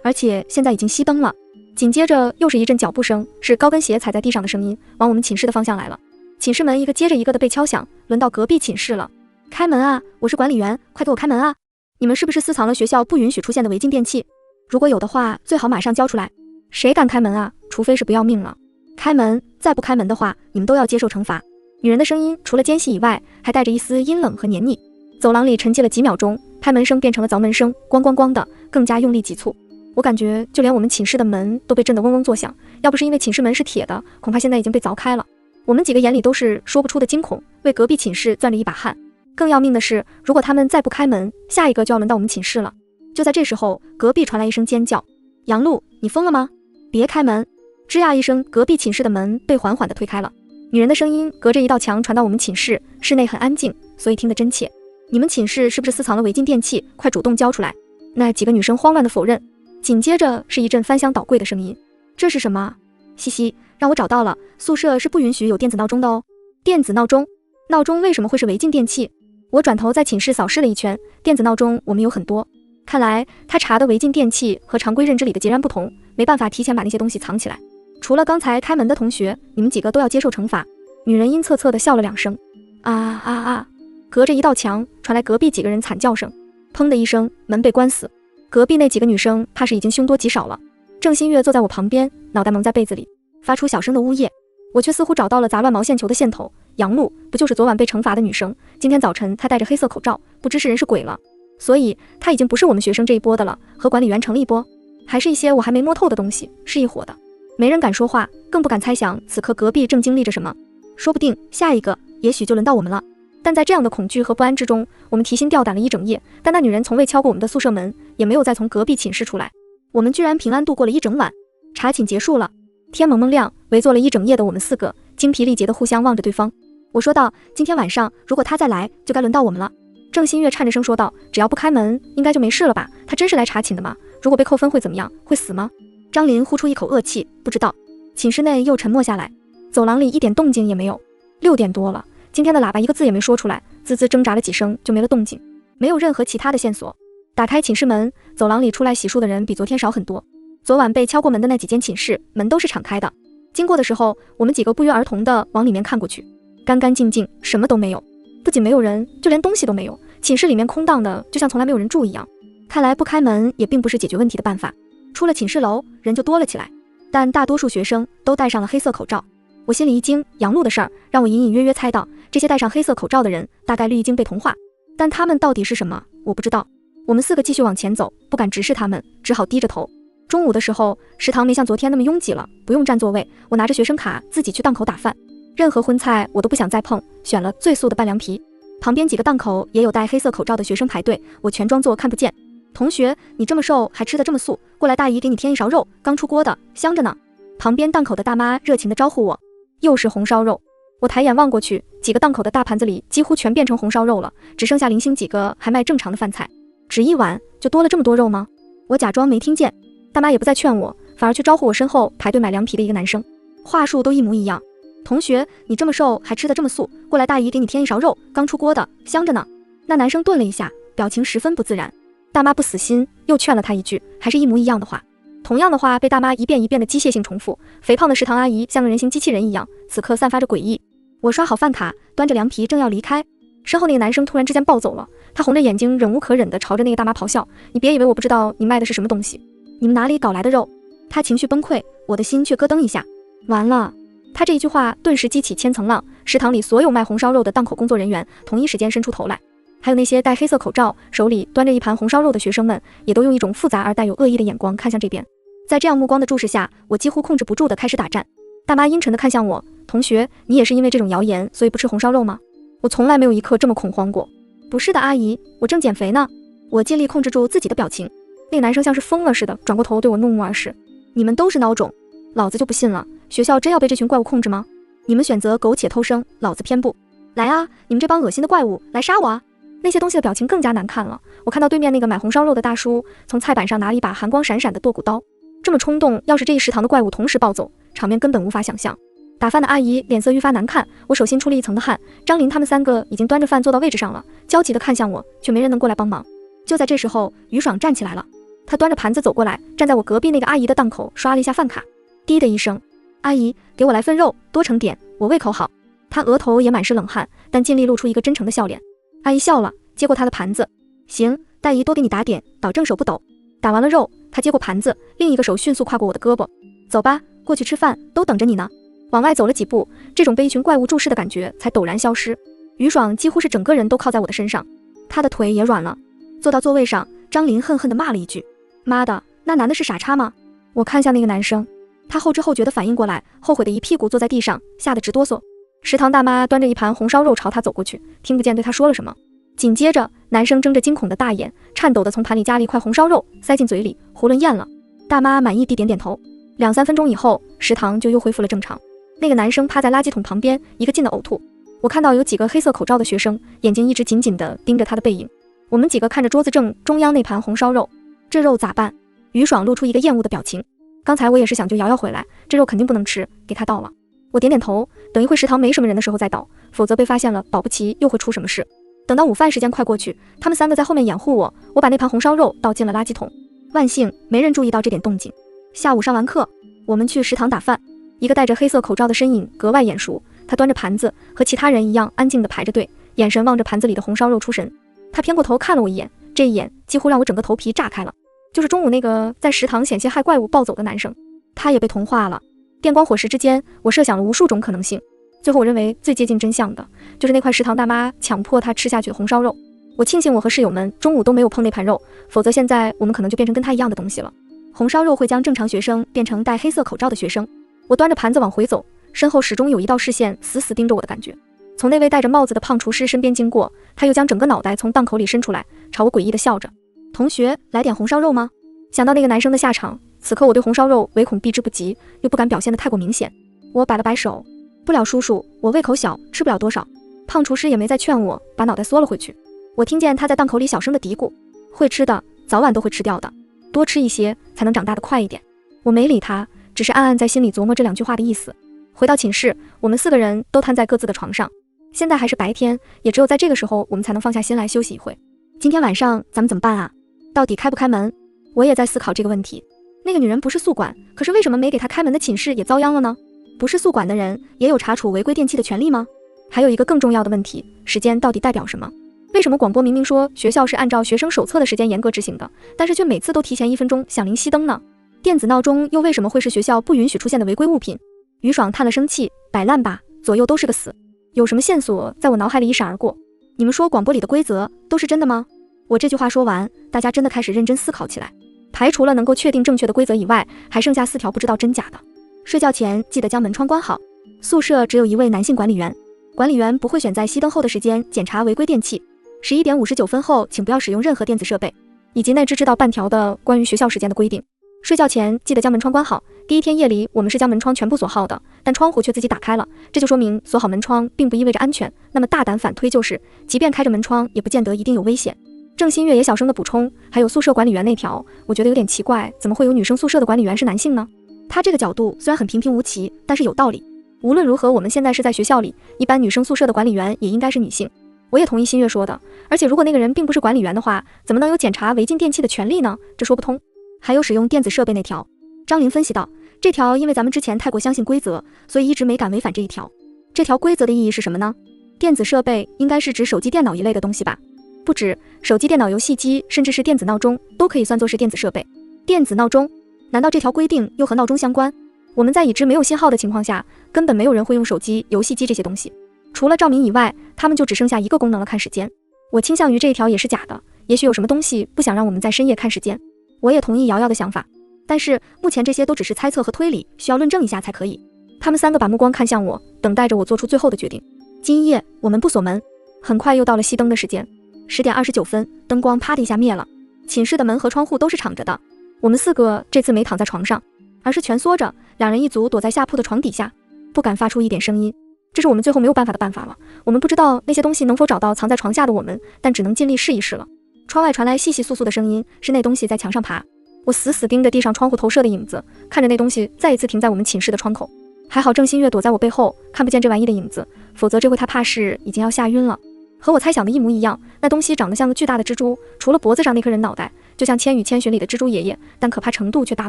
而且现在已经熄灯了。紧接着又是一阵脚步声，是高跟鞋踩在地上的声音，往我们寝室的方向来了。寝室门一个接着一个的被敲响，轮到隔壁寝室了。开门啊！我是管理员，快给我开门啊！你们是不是私藏了学校不允许出现的违禁电器？如果有的话，最好马上交出来。谁敢开门啊？除非是不要命了。开门！再不开门的话，你们都要接受惩罚。女人的声音除了尖细以外，还带着一丝阴冷和黏腻。走廊里沉寂了几秒钟，拍门声变成了凿门声，咣咣咣的，更加用力急促。我感觉就连我们寝室的门都被震得嗡嗡作响，要不是因为寝室门是铁的，恐怕现在已经被凿开了。我们几个眼里都是说不出的惊恐，为隔壁寝室攥着一把汗。更要命的是，如果他们再不开门，下一个就要轮到我们寝室了。就在这时候，隔壁传来一声尖叫：杨璐，你疯了吗？别开门！吱呀一声，隔壁寝室的门被缓缓地推开了。女人的声音隔着一道墙传到我们寝室，室内很安静，所以听得真切。你们寝室是不是私藏了违禁电器？快主动交出来！那几个女生慌乱地否认。紧接着是一阵翻箱倒柜的声音，这是什么？嘻嘻，让我找到了，宿舍是不允许有电子闹钟的哦。电子闹钟？闹钟为什么会是违禁电器？我转头在寝室扫视了一圈，电子闹钟我们有很多，看来他查的违禁电器和常规认知里的截然不同，没办法提前把那些东西藏起来。除了刚才开门的同学，你们几个都要接受惩罚。女人阴恻恻地笑了2声，啊啊啊！隔着一道墙传来隔壁几个人惨叫声，砰的一声，门被关死。隔壁那几个女生怕是已经凶多吉少了。郑新月坐在我旁边，脑袋蒙在被子里，发出小声的呜咽。我却似乎找到了杂乱毛线球的线头，杨璐不就是昨晚被惩罚的女生？今天早晨她戴着黑色口罩，不知是人是鬼了。所以她已经不是我们学生这一波的了，和管理员成了一波，还是一些我还没摸透的东西，是一伙的。没人敢说话，更不敢猜想此刻隔壁正经历着什么。说不定下一个也许就轮到我们了。但在这样的恐惧和不安之中，我们提心吊胆了一整夜，但那女人从未敲过我们的宿舍门，也没有再从隔壁寝室出来。我们居然平安度过了一整晚。查寝结束了，天蒙蒙亮，围坐了一整夜的我们4个精疲力竭地互相望着对方。我说道，今天晚上如果他再来，就该轮到我们了。郑新月颤着声说道，只要不开门，应该就没事了吧？他真是来查寝的吗？如果被扣分会怎么样？会死吗？张琳呼出一口恶气，不知道。寝室内又沉默下来，走廊里一点动静也没有。6点多了，今天的喇叭一个字也没说出来，滋滋挣扎了几声就没了动静，没有任何其他的线索。打开寝室门，走廊里出来洗漱的人比昨天少很多。昨晚被敲过门的那几间寝室门都是敞开的，经过的时候，我们几个不约而同地往里面看过去，干干净净，什么都没有。不仅没有人，就连东西都没有，寝室里面空荡的，就像从来没有人住一样。看来不开门也并不是解决问题的办法。出了寝室楼，人就多了起来，但大多数学生都戴上了黑色口罩。我心里一惊，杨璐的事儿让我隐隐约约猜到，这些戴上黑色口罩的人大概率已经被同化，但他们到底是什么，我不知道。我们4个继续往前走，不敢直视他们，只好低着头。中午的时候，食堂没像昨天那么拥挤了，不用占座位，我拿着学生卡自己去档口打饭。任何荤菜我都不想再碰，选了最素的拌凉皮。旁边几个档口也有戴黑色口罩的学生排队，我全装作看不见。同学，你这么瘦还吃得这么素，过来大姨给你添一勺肉，刚出锅的，香着呢。旁边档口的大妈热情地招呼我，又是红烧肉。我抬眼望过去，几个档口的大盘子里几乎全变成红烧肉了，只剩下零星几个还卖正常的饭菜。只一碗就多了这么多肉吗？我假装没听见，大妈也不再劝我，反而去招呼我身后排队买凉皮的一个男生，话术都一模一样。同学，你这么瘦还吃得这么素，过来大姨给你添一勺肉，刚出锅的，香着呢。那男生顿了一下，表情十分不自然。大妈不死心，又劝了他一句，还是一模一样的话。同样的话被大妈一遍一遍的机械性重复，肥胖的食堂阿姨像个人形机器人一样，此刻散发着诡异。我刷好饭卡，端着凉皮正要离开，身后那个男生突然之间暴走了，他红着眼睛忍无可忍地朝着那个大妈咆哮，你别以为我不知道你卖的是什么东西，你们哪里搞来的肉？他情绪崩溃，我的心却咯噔一下。完了，他这一句话顿时激起千层浪，食堂里所有卖红烧肉的档口工作人员同一时间伸出头来，还有那些戴黑色口罩手里端着一盘红烧肉的学生们，也都用一种复杂而带有恶意的眼光看向这边。在这样目光的注视下，我几乎控制不住地开始打战。大妈阴沉地看向我，同学，你也是因为这种谣言所以不吃红烧肉吗？我从来没有一刻这么恐慌过。不是的阿姨，我正减肥呢。我尽力控制住自己的表情。那个男生像是疯了似的转过头对我怒目而视，你们都是孬种，老子就不信了，学校真要被这群怪物控制吗？你们选择苟且偷生，老子偏不。来啊，你们这帮恶心的怪物，来杀我啊！那些东西的表情更加难看了。我看到对面那个买红烧肉的大叔从菜板上拿了一把寒光闪闪的剁骨刀，这么冲动，要是这一食堂的怪物同时暴走，场面根本无法想象。打饭的阿姨脸色愈发难看，我手心出了一层的汗。张琳他们三个已经端着饭坐到位置上了，焦急地看向我，却没人能过来帮忙。就在这时候，于爽站起来了，他端着盘子走过来，站在我隔壁那个阿姨的档口刷了一下饭卡，滴的一声，阿姨给我来份肉，多盛点，我胃口好。他额头也满是冷汗，但尽力露出一个真诚的笑脸。阿姨笑了，接过他的盘子，行，大姨多给你打点，保证手不抖。打完了肉，他接过盘子，另一个手迅速跨过我的胳膊，走吧，过去吃饭，都等着你呢。往外走了几步，这种被一群怪物注视的感觉才陡然消失。于爽几乎是整个人都靠在我的身上，他的腿也软了。坐到座位上，张琳恨恨地骂了一句，妈的，那男的是傻叉吗？我看向那个男生，他后知后觉地反应过来，后悔的一屁股坐在地上，吓得直哆嗦。食堂大妈端着一盘红烧肉朝他走过去，听不见对他说了什么。紧接着，男生睁着惊恐的大眼，颤抖地从盘里夹了一块红烧肉塞进嘴里，囫囵咽了。大妈满意地点点头。2-3分钟以后，食堂就又恢复了正常。那个男生趴在垃圾桶旁边，一个劲地呕吐。我看到有几个黑色口罩的学生，眼睛一直紧紧地盯着他的背影。我们几个看着桌子正中央那盘红烧肉，这肉咋办？于爽露出一个厌恶的表情。刚才我也是想就摇摇回来，这肉肯定不能吃，给他倒了。我点点头，等一会食堂没什么人的时候再倒，否则被发现了，保不齐又会出什么事。等到午饭时间快过去，他们三个在后面掩护我，我把那盘红烧肉倒进了垃圾桶。万幸没人注意到这点动静。下午上完课，我们去食堂打饭。一个戴着黑色口罩的身影格外眼熟，他端着盘子，和其他人一样安静地排着队，眼神望着盘子里的红烧肉出神。他偏过头看了我一眼，这一眼几乎让我整个头皮炸开了。就是中午那个在食堂险些害怪物暴走的男生，他也被同化了。电光火石之间，我设想了无数种可能性，最后我认为最接近真相的就是那块食堂大妈强迫他吃下去的红烧肉。我庆幸我和室友们中午都没有碰那盘肉，否则现在我们可能就变成跟他一样的东西了。红烧肉会将正常学生变成戴黑色口罩的学生。我端着盘子往回走，身后始终有一道视线死死盯着我的感觉。从那位戴着帽子的胖厨师身边经过，他又将整个脑袋从档口里伸出来，朝我诡异地笑着。同学，来点红烧肉吗？想到那个男生的下场，此刻我对红烧肉唯恐避之不及，又不敢表现得太过明显。我摆了摆手，不了叔叔，我胃口小，吃不了多少。胖厨师也没再劝我，把脑袋缩了回去。我听见他在档口里小声的嘀咕，会吃的早晚都会吃掉的，多吃一些才能长大得快一点。我没理他，只是暗暗在心里琢磨这2句话的意思。回到寝室，我们4个人都瘫在各自的床上。现在还是白天，也只有在这个时候我们才能放下心来休息一会。今天晚上咱们怎么办啊？到底开不开门？我也在思考这个问题。那个女人不是宿管，可是为什么没给她开门的寝室也遭殃了呢？不是宿管的人也有查处违规电器的权利吗？还有一个更重要的问题，时间到底代表什么？为什么广播明明说学校是按照学生手册的时间严格执行的，但是却每次都提前1分钟响铃熄灯呢？电子闹钟又为什么会是学校不允许出现的违规物品？于爽叹了声气，摆烂吧，左右都是个死。有什么线索在我脑海里一闪而过？你们说广播里的规则都是真的吗？我这句话说完，大家真的开始认真思考起来。排除了能够确定正确的规则以外，还剩下4条不知道真假的。睡觉前记得将门窗关好。宿舍只有1位男性管理员，管理员不会选在熄灯后的时间检查违规电器。11点59分后请不要使用任何电子设备，以及那只知道半条的关于学校时间的规定。睡觉前记得将门窗关好。第一天夜里我们是将门窗全部锁好的，但窗户却自己打开了，这就说明锁好门窗并不意味着安全。那么大胆反推就是，即便开着门窗，也不见得一定有危险。郑新月也小声地补充，还有宿舍管理员那条，我觉得有点奇怪，怎么会有女生宿舍的管理员是男性呢？他这个角度虽然很平平无奇，但是有道理。无论如何，我们现在是在学校里，一般女生宿舍的管理员也应该是女性。我也同意新月说的，而且如果那个人并不是管理员的话，怎么能有检查违禁电器的权利呢？这说不通。还有使用电子设备那条，张琳分析道，这条因为咱们之前太过相信规则，所以一直没敢违反这一条。这条规则的意义是什么呢？电子设备应该是指手机电脑一类的东西吧？不止，手机电脑游戏机甚至是电子闹钟都可以算作是电子设备。电子闹钟，难道这条规定又和闹钟相关？我们在已知没有信号的情况下，根本没有人会用手机、游戏机这些东西，除了照明以外，他们就只剩下一个功能了，看时间。我倾向于这一条也是假的，也许有什么东西不想让我们在深夜看时间。我也同意瑶瑶的想法，但是目前这些都只是猜测和推理，需要论证一下才可以。他们三个把目光看向我，等待着我做出最后的决定。今夜我们不锁门。很快又到了熄灯的时间，10点29分，灯光啪的一下灭了，寝室的门和窗户都是敞着的。我们四个这次没躺在床上，而是蜷缩着，两人一组躲在下铺的床底下，不敢发出一点声音。这是我们最后没有办法的办法了。我们不知道那些东西能否找到藏在床下的我们，但只能尽力试一试了。窗外传来窸窸窣窣的声音，是那东西在墙上爬。我死死盯着地上窗户投射的影子，看着那东西再一次停在我们寝室的窗口。还好郑新月躲在我背后，看不见这玩意的影子，否则这回他怕是已经要吓晕了。和我猜想的一模一样，那东西长得像个巨大的蜘蛛，除了脖子上那颗人脑袋，就像《千与千寻》里的蜘蛛爷爷，但可怕程度却大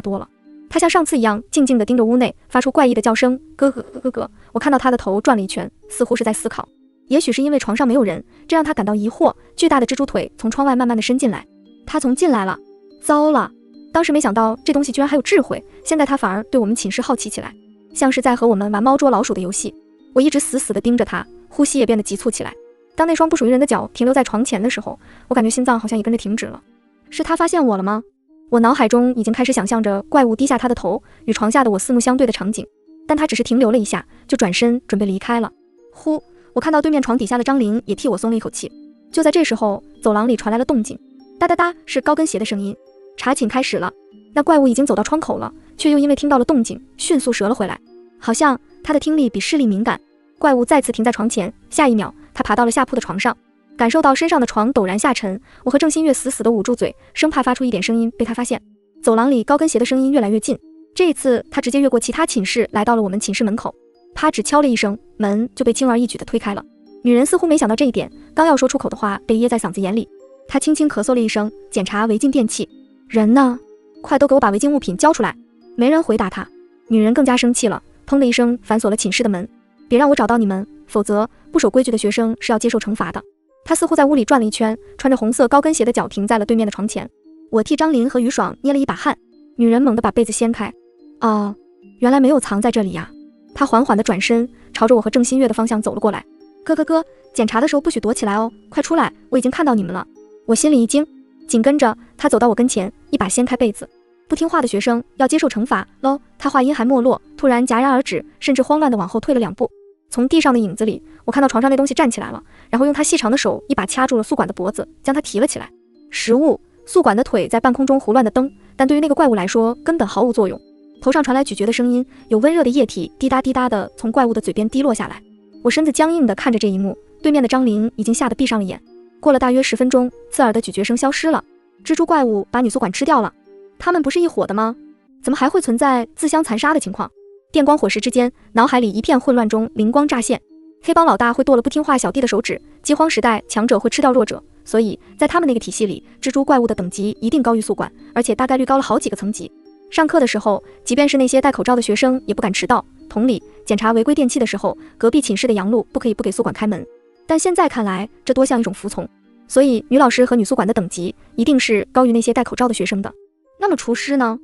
多了。他像上次一样静静地盯着屋内，发出怪异的叫声，咯咯咯咯咯。我看到他的头转了一圈，似乎是在思考。也许是因为床上没有人，这让他感到疑惑。巨大的蜘蛛腿从窗外慢慢地伸进来，他从进来了。糟了，当时没想到这东西居然还有智慧，现在他反而对我们寝室好奇起来，像是在和我们玩猫捉老鼠的游戏。我一直死死地盯着他，呼吸也变得急促起来。当那双不属于人的脚停留在床前的时候，我感觉心脏好像也跟着停止了。是他发现我了吗？我脑海中已经开始想象着怪物低下他的头，与床下的我四目相对的场景，但他只是停留了一下，就转身准备离开了。呼，我看到对面床底下的张琳也替我松了一口气。就在这时候，走廊里传来了动静，哒哒哒，是高跟鞋的声音。查寝开始了。那怪物已经走到窗口了，却又因为听到了动静，迅速折了回来，好像他的听力比视力敏感。怪物再次停在床前，下一秒他爬到了下铺的床上，感受到身上的床陡然下沉，我和郑新月死死地捂住嘴，生怕发出一点声音被他发现。走廊里高跟鞋的声音越来越近，这一次他直接越过其他寝室来到了我们寝室门口，啪只敲了一声，门就被轻而易举地推开了。女人似乎没想到这一点，刚要说出口的话被噎在嗓子眼里。她轻轻咳嗽了一声，检查违禁电器。人呢？快都给我把违禁物品交出来！没人回答她。女人更加生气了，砰的一声反锁了寝室的门。别让我找到你们，否则不守规矩的学生是要接受惩罚的。她似乎在屋里转了一圈，穿着红色高跟鞋的脚停在了对面的床前。我替张琳和于爽捏了一把汗。女人猛地把被子掀开。哦，原来没有藏在这里呀。她缓缓地转身，朝着我和郑新月的方向走了过来。哥，检查的时候不许躲起来哦，快出来，我已经看到你们了。我心里一惊，紧跟着她走到我跟前，一把掀开被子。不听话的学生要接受惩罚喽。她话音还没落，突然戛然而止，甚至慌乱地往后退了2步。从地上的影子里，我看到床上那东西站起来了，然后用她细长的手一把掐住了宿管的脖子，将他提了起来。食物，宿管的腿在半空中胡乱地蹬，但对于那个怪物来说根本毫无作用。头上传来咀嚼的声音，有温热的液体滴答滴答地从怪物的嘴边滴落下来。我身子僵硬地看着这一幕，对面的张琳已经吓得闭上了眼。过了大约10分钟，刺耳的咀嚼声消失了。蜘蛛怪物把女宿管吃掉了。他们不是一伙的吗？怎么还会存在自相残杀的情况？电光火石之间，脑海里一片混乱中灵光乍现。黑帮老大会剁了不听话小弟的手指，饥荒时代强者会吃掉弱者，所以在他们那个体系里，蜘蛛怪物的等级一定高于宿管，而且大概率高了好几个层级。上课的时候，即便是那些戴口罩的学生也不敢迟到。同理，检查违规电器的时候，隔壁寝室的杨璐不可以不给宿管开门。但现在看来，这多像一种服从。所以女老师和女宿管的等级一定是高于那些戴口罩的学生的。那么厨师呢？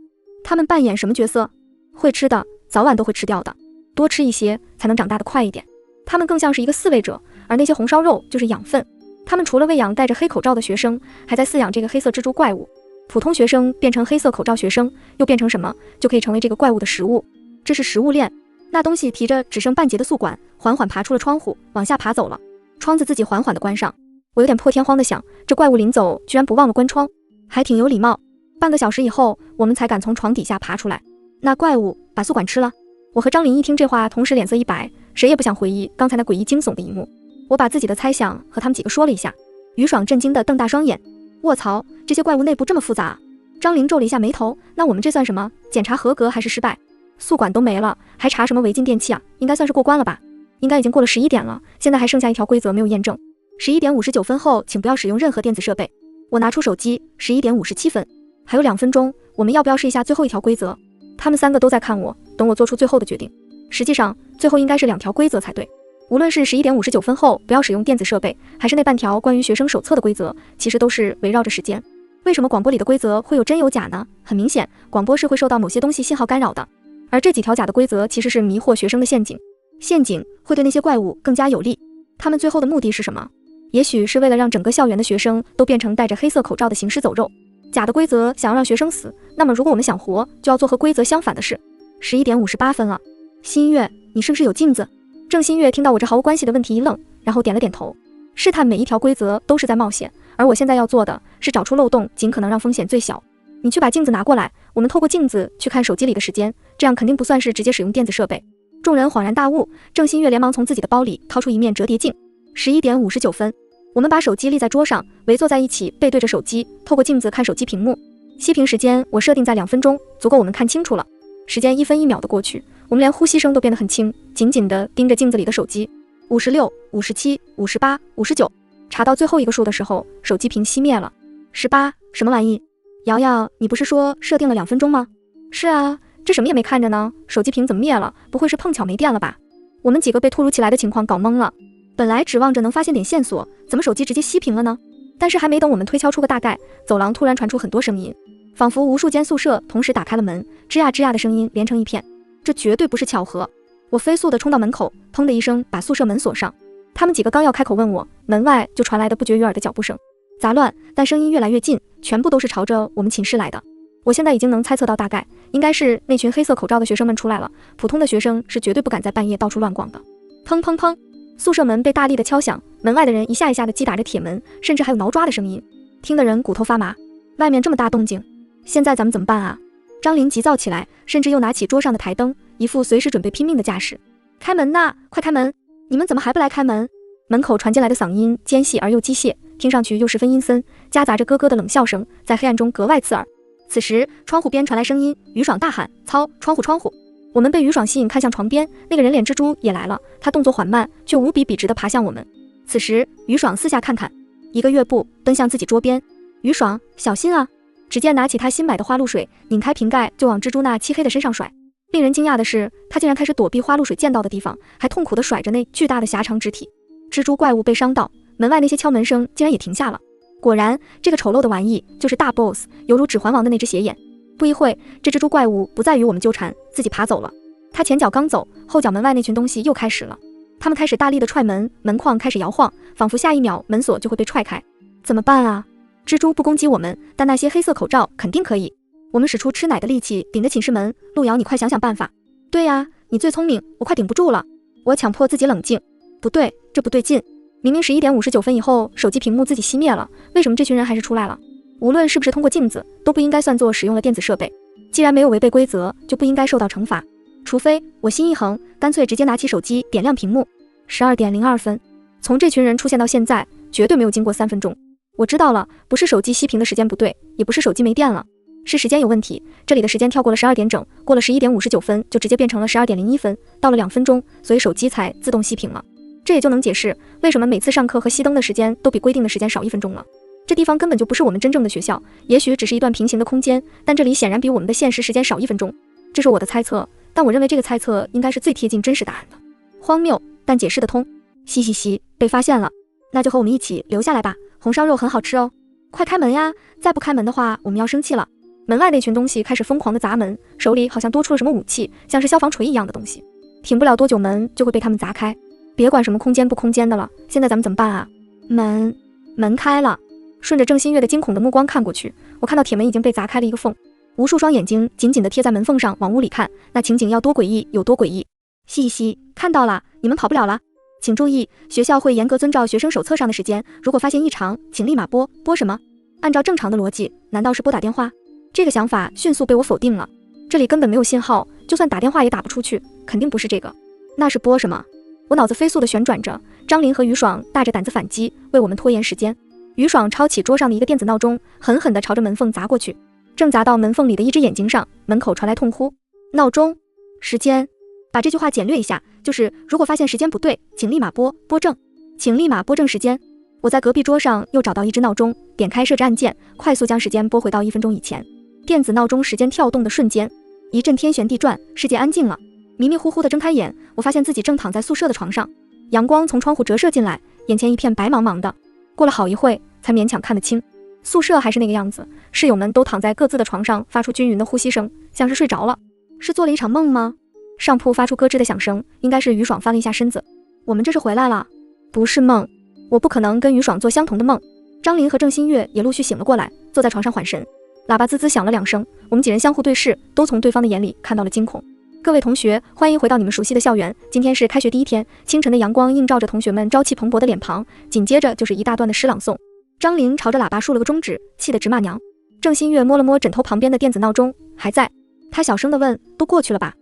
他们扮演什么角色？会吃的早晚都会吃掉的，多吃一些才能长大得快一点。他们更像是一个饲喂者，而那些红烧肉就是养分。他们除了喂养戴着黑口罩的学生，还在饲养这个黑色蜘蛛怪物。普通学生变成黑色口罩学生，又变成什么，就可以成为这个怪物的食物。这是食物链。那东西提着只剩半截的宿管，缓缓爬出了窗户，往下爬走了。窗子自己缓缓地关上。我有点破天荒地想，这怪物临走居然不忘了关窗，还挺有礼貌。半个小时以后，我们才敢从床底下爬出来。那怪物把宿管吃了？我和张琳一听这话，同时脸色一白，谁也不想回忆刚才那诡异惊悚的一幕。我把自己的猜想和他们几个说了一下。于爽震惊地瞪大双眼，卧槽，这些怪物内部这么复杂啊！张琳皱了一下眉头，那我们这算什么？检查合格还是失败？宿管都没了，还查什么违禁电器啊？应该算是过关了吧？应该已经过了11点了，现在还剩下一条规则没有验证。11点59分后，请不要使用任何电子设备。我拿出手机，11点57分，还有2分钟，我们要不要试一下最后一条规则？他们3个都在看我，等我做出最后的决定。实际上，最后应该是2条规则才对。无论是11点59分后不要使用电子设备，还是那半条关于学生手册的规则，其实都是围绕着时间。为什么广播里的规则会有真有假呢？很明显，广播是会受到某些东西信号干扰的。而这几条假的规则其实是迷惑学生的陷阱，陷阱会对那些怪物更加有利。他们最后的目的是什么？也许是为了让整个校园的学生都变成戴着黑色口罩的行尸走肉。假的规则想要让学生死，那么如果我们想活，就要做和规则相反的事。11点58分了，新月，你是不是有镜子？郑新月听到我这毫无关系的问题一愣，然后点了点头。试探每一条规则都是在冒险，而我现在要做的是找出漏洞，尽可能让风险最小。你去把镜子拿过来，我们透过镜子去看手机里的时间，这样肯定不算是直接使用电子设备。众人恍然大悟，郑新月连忙从自己的包里掏出一面折叠镜。11点59分，我们把手机立在桌上，围坐在一起，背对着手机，透过镜子看手机屏幕。熄屏时间我设定在2分钟，足够我们看清楚了。时间1分1秒的过去，我们连呼吸声都变得很轻，紧紧地盯着镜子里的手机。56、57、58、59，查到最后一个数的时候，手机屏熄灭了。18，什么玩意？瑶瑶，你不是说设定了2分钟吗？是啊，这什么也没看着呢，手机屏怎么灭了？不会是碰巧没电了吧？我们几个被突如其来的情况搞懵了。本来指望着能发现点线索，怎么手机直接熄屏了呢？但是还没等我们推敲出个大概，走廊突然传出很多声音，仿佛无数间宿舍同时打开了门，吱呀吱呀的声音连成一片。这绝对不是巧合。我飞速地冲到门口，砰的一声把宿舍门锁上。他们几个刚要开口问我，门外就传来的不绝于耳的脚步声，杂乱，但声音越来越近，全部都是朝着我们寝室来的。我现在已经能猜测到大概，应该是那群黑色口罩的学生们出来了，普通的学生是绝对不敢在半夜到处乱逛的。砰砰砰，宿舍门被大力的敲响，门外的人一下一下的击打着铁门，甚至还有挠抓的声音，听得人骨头发麻。外面这么大动静，现在咱们怎么办啊？张琳急躁起来，甚至又拿起桌上的台灯，一副随时准备拼命的架势。开门呐，快开门！你们怎么还不来开门？门口传进来的嗓音尖细而又机械，听上去又十分阴森，夹杂着咯咯的冷笑声，在黑暗中格外刺耳。此时窗户边传来声音，于爽大喊：操，窗户窗户！我们被于爽吸引看向床边，那个人脸蜘蛛也来了，他动作缓慢却无比笔直地爬向我们。此时于爽四下看看，一个跃步奔向自己桌边。于爽，小心啊！只见拿起他新买的花露水，拧开瓶盖就往蜘蛛那漆黑的身上甩。令人惊讶的是，他竟然开始躲避花露水溅到的地方，还痛苦地甩着那巨大的狭长肢体。蜘蛛怪物被伤到，门外那些敲门声竟然也停下了。果然，这个丑陋的玩意就是大 boss， 犹如指环王的那只斜眼。不一会，这蜘蛛怪物不再与我们纠缠，自己爬走了。他前脚刚走，后脚门外那群东西又开始了。他们开始大力地踹门，门框开始摇晃，仿佛下一秒门锁就会被踹开。怎么办啊？蜘蛛不攻击我们，但那些黑色口罩肯定可以。我们使出吃奶的力气顶着寝室门，路遥，你快想想办法。对呀，你最聪明，我快顶不住了。我强迫自己冷静。不对，这不对劲。明明11点59分以后，手机屏幕自己熄灭了，为什么这群人还是出来了？无论是不是通过镜子，都不应该算作使用了电子设备。既然没有违背规则，就不应该受到惩罚。除非我心一横，干脆直接拿起手机点亮屏幕。12点02分，从这群人出现到现在，绝对没有经过3分钟。我知道了，不是手机熄屏的时间不对，也不是手机没电了，是时间有问题。这里的时间跳过了12点整，过了11点59分，就直接变成了12点01分，到了2分钟，所以手机才自动熄屏了。这也就能解释为什么每次上课和熄灯的时间都比规定的时间少1分钟了。这地方根本就不是我们真正的学校，也许只是一段平行的空间，但这里显然比我们的现实时间少1分钟。这是我的猜测，但我认为这个猜测应该是最贴近真实答案的。荒谬，但解释得通。嘻嘻嘻，被发现了，那就和我们一起留下来吧，红烧肉很好吃哦。快开门呀，再不开门的话，我们要生气了。门外那群东西开始疯狂的砸门，手里好像多出了什么武器，像是消防锤一样的东西，挺不了多久门就会被他们砸开。别管什么空间不空间的了，现在咱们怎么办啊？门开了，顺着郑新月的惊恐的目光看过去，我看到铁门已经被砸开了一个缝，无数双眼睛紧紧地贴在门缝上往屋里看，那情景要多诡异有多诡异。嘻嘻，看到了，你们跑不了了。请注意，学校会严格遵照学生手册上的时间，如果发现异常，请立马拨什么？按照正常的逻辑，难道是拨打电话？这个想法迅速被我否定了，这里根本没有信号，就算打电话也打不出去，肯定不是这个。那是拨什么？我脑子飞速地旋转着，张琳和于爽大着胆子反击，为我们拖延时间。于爽抄起桌上的一个电子闹钟，狠狠地朝着门缝砸过去，正砸到门缝里的一只眼睛上，门口传来痛呼：闹钟，时间。把这句话简略一下，就是如果发现时间不对，请立马拨正，请立马拨正时间。我在隔壁桌上又找到一只闹钟，点开设置按键，快速将时间拨回到1分钟以前。电子闹钟时间跳动的瞬间，一阵天旋地转，世界安静了。迷迷糊糊地睁开眼，我发现自己正躺在宿舍的床上，阳光从窗户折射进来，眼前一片白茫茫的。过了好一会，才勉强看得清，宿舍还是那个样子，室友们都躺在各自的床上，发出均匀的呼吸声，像是睡着了。是做了一场梦吗？上铺发出咯吱的响声，应该是于爽翻了一下身子。我们这是回来了，不是梦，我不可能跟于爽做相同的梦。张琳和郑新月也陆续醒了过来，坐在床上缓神。喇叭滋滋响了2声，我们几人相互对视，都从对方的眼里看到了惊恐。各位同学，欢迎回到你们熟悉的校园。今天是开学第一天，清晨的阳光映照着同学们朝气蓬勃的脸庞，紧接着就是一大段的诗朗诵。张琳朝着喇叭竖了个中指，气得直骂娘。郑新月摸了摸枕头旁边的电子闹钟，还在。她小声地问：都过去了吧？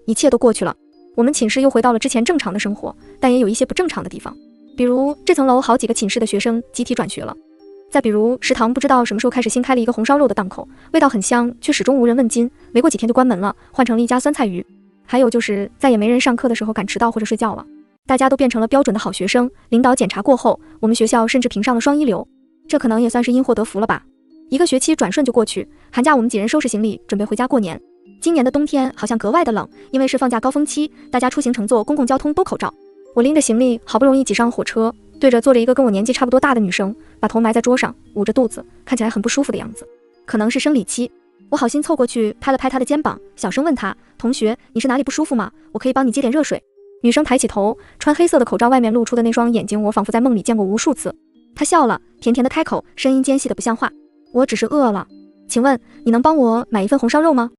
一切都过去了。我们寝室又回到了之前正常的生活，但也有一些不正常的地方，比如这层楼好几个寝室的学生集体转学了，再比如食堂不知道什么时候开始新开了一个红烧肉的档口，味道很香，却始终无人问津，没过几天就关门了，换成了一家酸菜鱼。还有就是再也没人上课的时候敢迟到或者睡觉了，大家都变成了标准的好学生。领导检查过后，我们学校甚至评上了双一流，这可能也算是因祸得福了吧。一个学期转瞬就过去，寒假我们几人收拾行李准备回家过年。今年的冬天好像格外的冷，因为是放假高峰期，大家出行乘坐公共交通都口罩。我拎着行李好不容易挤上火车，对着坐着一个跟我年纪差不多大的女生，把头埋在桌上，捂着肚子，看起来很不舒服的样子，可能是生理期。我好心凑过去拍了拍她的肩膀，小声问她：同学，你是哪里不舒服吗？我可以帮你接点热水。女生抬起头，穿黑色的口罩外面露出的那双眼睛，我仿佛在梦里见过无数次。她笑了，甜甜的开口，声音尖细的不像话：我只是饿了，请问你能帮我买一份红烧肉吗？